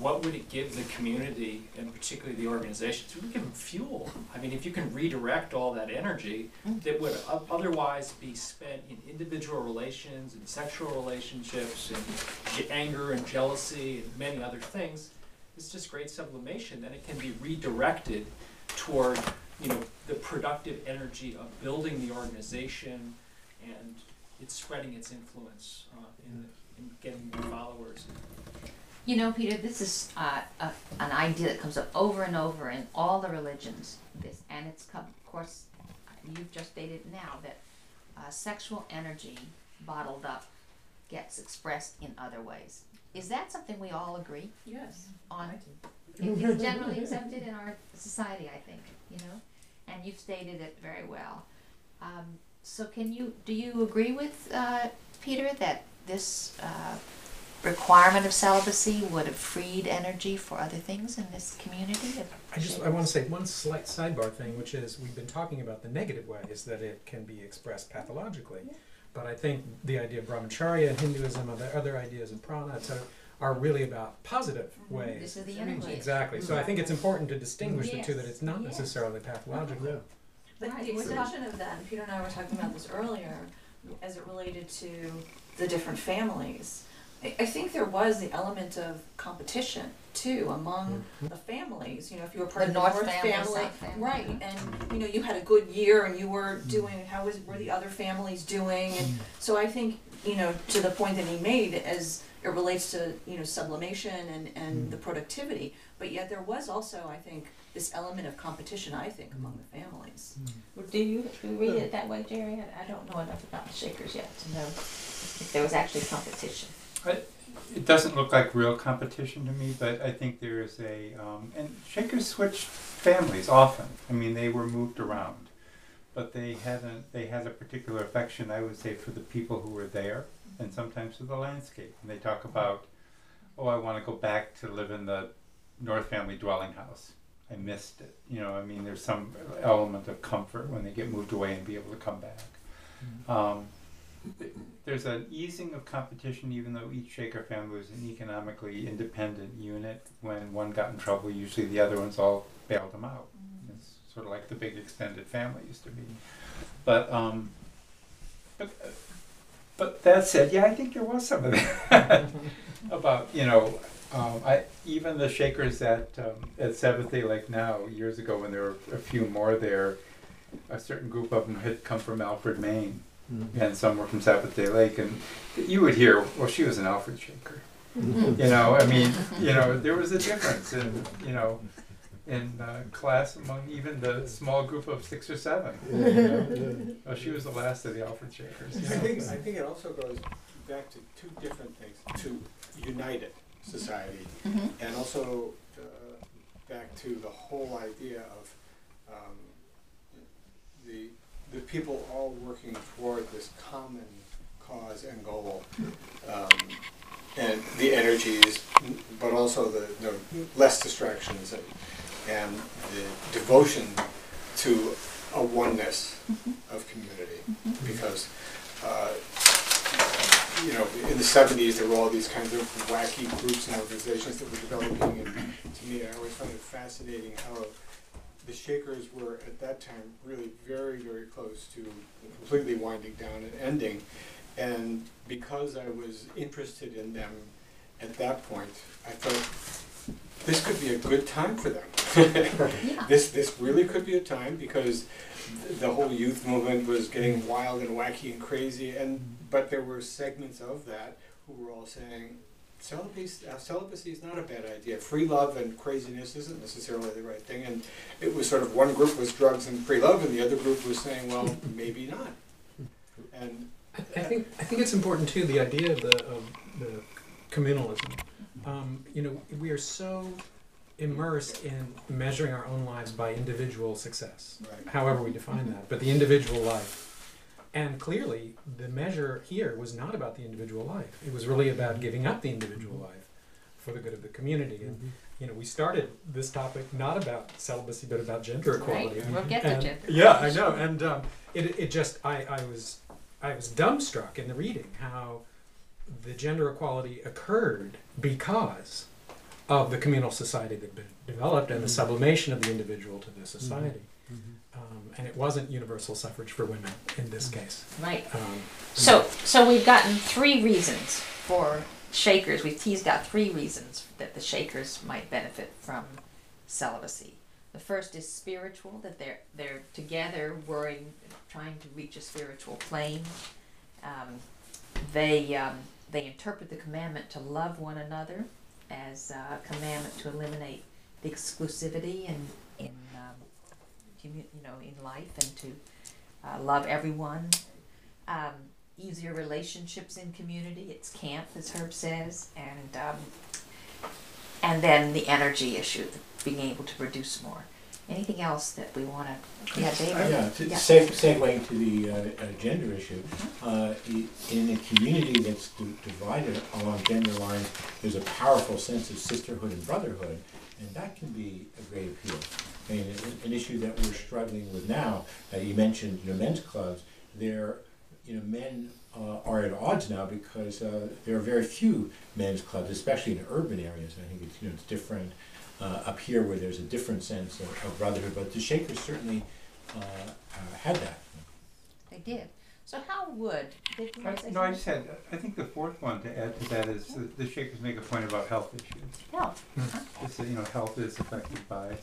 what would it give the community, and particularly the organizations? It would give them fuel. I mean, if you can redirect all that energy that would otherwise be spent in individual relations and sexual relationships and anger and jealousy and many other things, it's just great sublimation. Then it can be redirected toward, you know, the productive energy of building the organization, and it's spreading its influence in getting more followers. You know, Peter, this is an idea that comes up over and over in all the religions. And it's come, of course, you've just stated now that sexual energy bottled up gets expressed in other ways. Is that something we all agree? Yes. On? It's generally accepted in our society, I think, you know? And you've stated it very well. So do you agree with Peter that this requirement of celibacy would have freed energy for other things in this community? I want to say one slight sidebar thing, which is we've been talking about the negative ways that it can be expressed pathologically. Yeah. But I think the idea of brahmacharya in Hinduism, other ideas in prana, etc., are really about positive ways. This is the energy. Exactly. So I think it's important to distinguish the two, that it's not necessarily pathological. Yeah. But the extension of that, and Peter and I were talking about this earlier, as it related to the different families, I think there was the element of competition too among the families. You know, if you were part of the North family, right? And you know, you had a good year, and you were doing. Were the other families doing? And so I think, you know, to the point that he made, as it relates to, you know, sublimation and the productivity, but yet there was also, I think, this element of competition, I think, among the families. Do you read it that way, Jerry? I don't know enough about the Shakers yet to know if there was actually competition. It doesn't look like real competition to me, but I think there is and Shakers switched families often. I mean, they were moved around, but they had a particular affection, I would say, for the people who were there, and sometimes for the landscape. And they talk about, oh, I want to go back to live in the North family dwelling house. I missed it. You know, I mean, there's some element of comfort when they get moved away and be able to come back. There's an easing of competition, even though each Shaker family was an economically independent unit. When one got in trouble, usually the other ones all bailed them out. It's sort of like the big extended family used to be. But that said, yeah, I think there was some of that about, you know, even the Shakers at Seventh Day Lake now, years ago when there were a few more there, a certain group of them had come from Alfred, Maine. And some were from Sabbath Day Lake, and you would hear, well, she was an Alfred Shaker. You know, I mean, you know, there was a difference in, you know, in class among even the small group of 6 or 7. You know? Well, she was the last of the Alfred Shakers. I think it also goes back to two different things: to united society, and also back to the whole idea of the people all working toward this common cause and goal, and the energies, but also the less distractions and the devotion to a oneness of community. Because you know, in the 70s there were all these kinds of wacky groups and organizations that were developing, and to me I always found it fascinating how the Shakers were at that time really very, very close to completely winding down and ending. And because I was interested in them at that point, I thought this could be a good time for them. This really could be a time, because the whole youth movement was getting wild and wacky and crazy, but there were segments of that who were all saying, celibacy is not a bad idea. Free love and craziness isn't necessarily the right thing. And it was sort of, one group was drugs and free love, and the other group was saying, well, maybe not. And I think it's important too, the idea of the communalism. You know, we are so immersed in measuring our own lives by individual success, however we define that, but the individual life. And clearly, the measure here was not about the individual life. It was really about giving up the individual life for the good of the community. And you know, we started this topic not about celibacy, but about gender equality. Right. We'll get to gender. Yeah, I know. And it just, I was dumbstruck in the reading how the gender equality occurred because of the communal society that had been developed and the sublimation of the individual to the society. And it wasn't universal suffrage for women in this case. Right. So we've gotten 3 reasons for Shakers. We've teased out 3 reasons that the Shakers might benefit from celibacy. The first is spiritual, that they're together, trying to reach a spiritual plane. They interpret the commandment to love one another as a commandment to eliminate the exclusivity in life, and to love everyone. Easier relationships in community. It's camp, as Herb says, and then the energy issue, being able to produce more. Anything else that we want to? Yeah, David. Segueing to the gender issue, in a community that's divided along gender lines, there's a powerful sense of sisterhood and brotherhood, and that can be a great appeal. I mean, an issue that we're struggling with now. You mentioned, men's clubs. Men are at odds now because there are very few men's clubs, especially in urban areas. I think it's different up here where there's a different sense of brotherhood. But the Shakers certainly had that. They did. So how would? I think the 4th one to add to that is the Shakers make a point about health issues. Health. It's health is affected by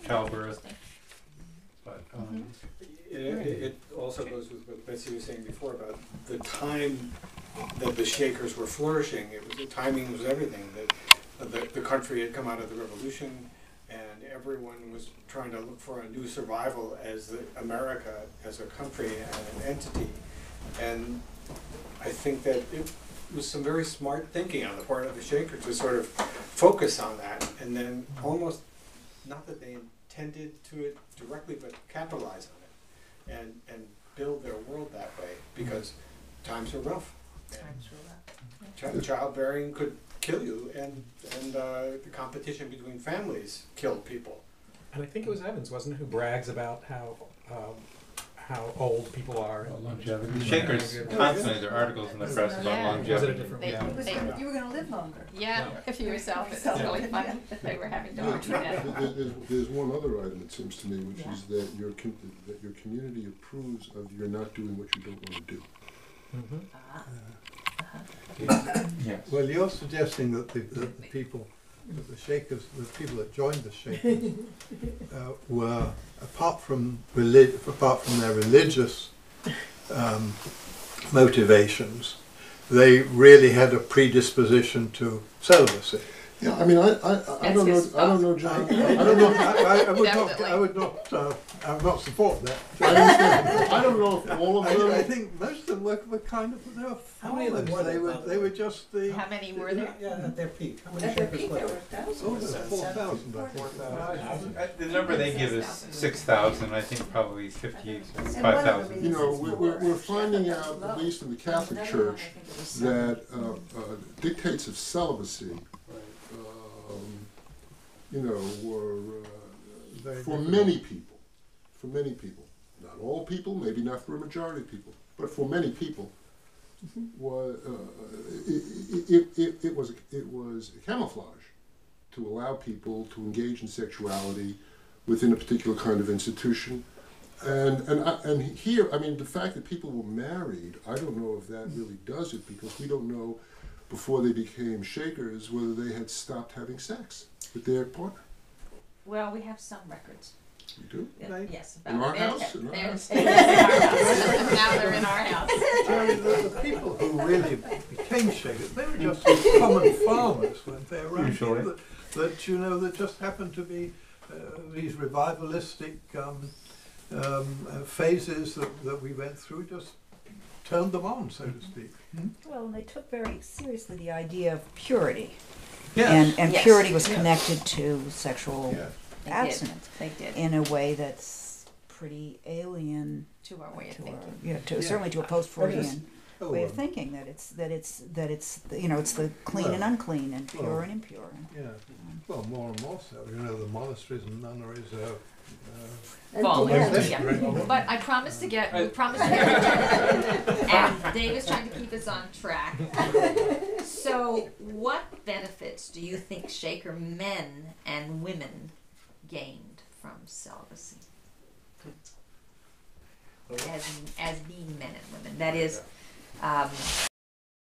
childbirth. But it also goes with what Betsy was saying before about the time that the Shakers were flourishing. The timing was everything. That the country had come out of the revolution, and everyone was trying to look for a new survival as America as a country and an entity. And I think that it was some very smart thinking on the part of the Shakers to sort of focus on that, and then almost, not that they intended to it directly, but capitalize on it and build their world that way, because times are rough. Childbearing could kill you, and the competition between families killed people. And I think it was Evans, wasn't it, who brags about how old people are. Longevity. The Shakers constantly, there are articles in the press about longevity. You were going to live longer. Yeah, if you yourself, it's really funny that they were having to argue that. There's one other item, it seems to me, which is that your community approves of your not doing what you don't want to do. Yes. Well, you're suggesting that the people, the Shakers, the people that joined the Shakers, were apart from their religious motivations, they really had a predisposition to celibacy. Yeah, I mean, I don't know, John. I would not support that. I don't know if all of them. I think most of them were kind of, they were followers. They were just the. How many were there? Yeah, at their peak. How many At their Shakers peak, were there there? were thousands. 4,000, I think. The number they give is 6,000. I think probably 55,000. You know, we're finding out, at least in the Catholic Church, that dictates of celibacy, were for many people, not all people, maybe not for a majority of people, but for many people, it was a camouflage to allow people to engage in sexuality within a particular kind of institution. And here, I mean, the fact that people were married, I don't know if that really does it, because we don't know before they became Shakers whether they had stopped having sex with their partner. Well, we have some requirds. You do? Yes. In our house? In our house? Now they're in our house. The people who really became Shakers, they were just common farmers, weren't they? Around Usually. here, that just happened to be these revivalistic phases that we went through, just turned them on, so to speak. Well, and they took very seriously the idea of purity. Yes. And Yes. purity was connected to sexual abstinence They did. in a way that's pretty alien To our way of to our, thinking. Yeah. certainly to a post-Freudian way of thinking, that it's it's the clean and unclean and pure Well, and impure. Yeah. Well, more and more so. The monasteries and nunneries are. Falling. Yeah. But I promised to get, and Dave is trying to keep us on track. So, what benefits do you think Shaker men and women gained from celibacy? As being men and women, that is,